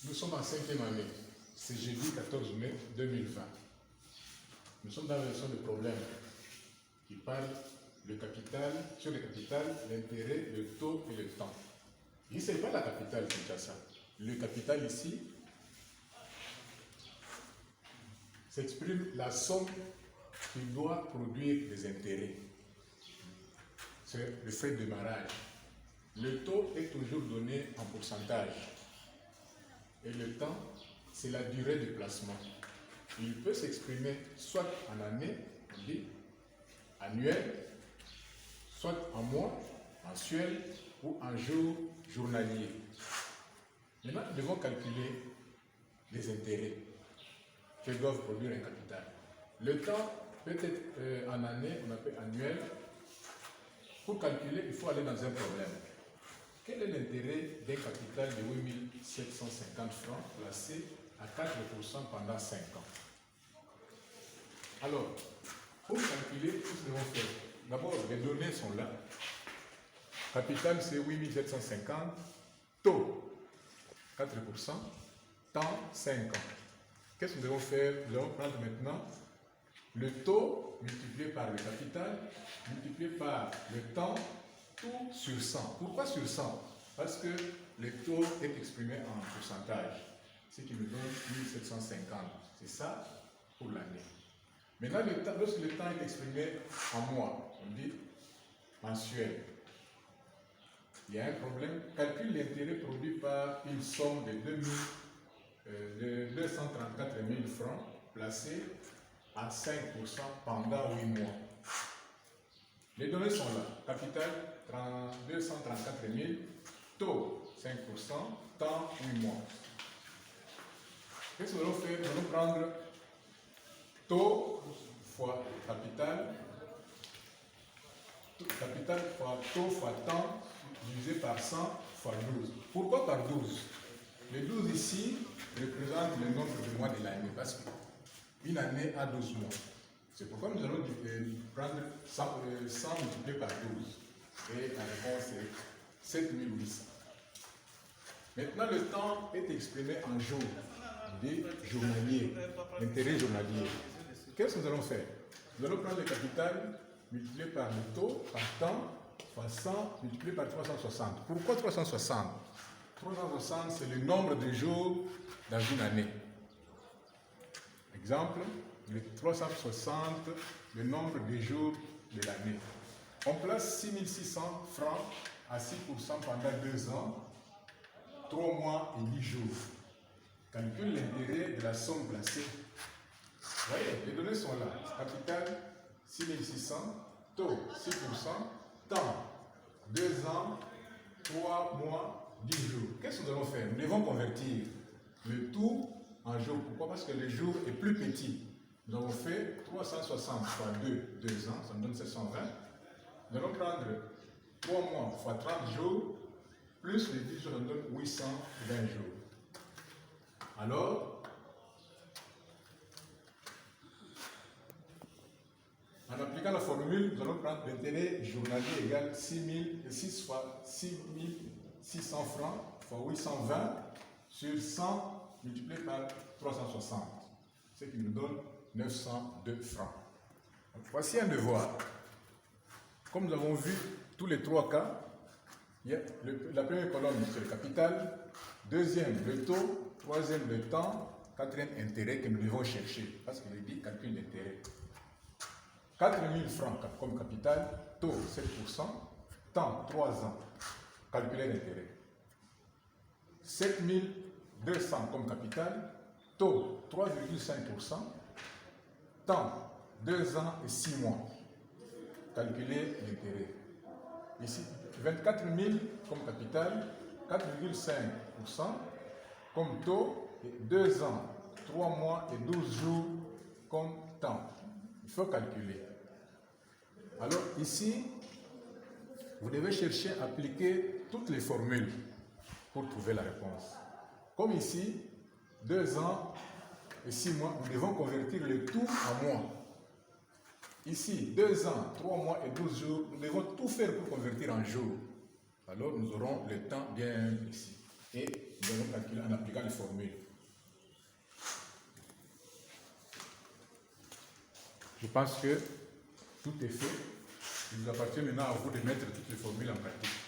Nous sommes en 5e année. C'est jeudi 14 mai 2020. Nous sommes dans la leçon de problème qui parle sur le capital, l'intérêt, le taux et le temps. Ici, ce n'est pas la capitale Kinshasa. Le capital ici s'exprime la somme qui doit produire des intérêts. C'est le frais de démarrage. Le taux est toujours donné en pourcentage. Et le temps, c'est la durée de placement. Il peut s'exprimer soit en année, on dit, annuel, soit en mois, mensuel ou en jour journalier. Maintenant, nous devons calculer les intérêts que doivent produire un capital. Le temps peut être en année, on appelle annuel. Pour calculer, il faut aller dans un problème. Quel est l'intérêt d'un capital de 8 750 francs placé à 4% pendant 5 ans? Alors, pour calculer, tout ce que nous allons faire. D'abord, les données sont là. Capital, c'est 8 750. Taux, 4%. Temps, 5 ans. Qu'est-ce que nous allons faire? Nous allons prendre maintenant le taux multiplié par le capital, multiplié par le temps, tout sur 100. Pourquoi sur 100? Parce que le taux est exprimé en pourcentage, ce qui nous donne 1750. C'est ça pour l'année. Maintenant, lorsque le temps est exprimé en mois, on dit mensuel, il y a un problème. Calcule l'intérêt produit par une somme de 234 000 francs placée à 5% pendant 8 mois. Les données sont là. Capital, 234 000. Taux, 5%. Temps, 8 mois. Qu'est-ce que nous allons faire? Nous allons prendre taux fois capital. Capital fois taux fois temps divisé par 100 fois 12. Pourquoi par 12? Le 12 ici représente le nombre de mois de l'année. Parce qu'une année a 12 mois. C'est pourquoi nous allons prendre 100 multiplié par 12. Et la réponse est 7800. Maintenant, le temps est exprimé en jours, des journaliers, intérêt journalier. Qu'est-ce que nous allons faire? Nous allons prendre le capital multiplié par le taux, par temps, fois 100 multiplié par 360. Pourquoi 360? 360, c'est le nombre de jours dans une année. Exemple, le 360, le nombre de jours de l'année. On place 6600 francs à 6% pendant 2 ans, 3 mois et 10 jours. Calcule l'intérêt de la somme placée. Vous voyez, les données sont là. Capital, 6600, taux, 6%, temps, 2 ans, 3 mois, 10 jours. Qu'est-ce que nous allons faire? Nous devons convertir le tout en jours. Pourquoi? Parce que le jour est plus petit. Nous avons fait 360 fois 2 ans, ça nous donne 720. Nous allons prendre 3 mois fois 30 jours, plus les 10 jours, ça nous donne 820 jours. Alors, en appliquant la formule, nous allons prendre l'intérêt journalier égal 6 fois 6600 francs fois 820 sur 100 multiplié par 360, ce qui nous donne 902 francs. Donc, voici un devoir. Comme nous avons vu tous les 3 cas, il y a la première colonne, c'est le capital, deuxième, le taux, troisième, le temps, quatrième, intérêt que nous devons chercher, parce qu'il dit calcul d'intérêt. 4 000 francs comme capital, taux 7%, temps 3 ans, calculer l'intérêt. 7 200 comme capital, taux 3,5%, temps 2 ans et 6 mois, calculer l'intérêt. Ici, 24 000 comme capital, 4,5% comme taux, et 2 ans, 3 mois et 12 jours comme temps. Il faut calculer. Alors ici, vous devez chercher à appliquer toutes les formules pour trouver la réponse. Comme ici, 2 ans et 6 mois, nous devons convertir le tout en mois. Ici, 2 ans, 3 mois et 12 jours, nous devons tout faire pour convertir en jours. Alors nous aurons le temps bien précis. Et nous allons calculer en appliquant les formules. Je pense que tout est fait. Il vous appartient maintenant à vous de mettre toutes les formules en pratique.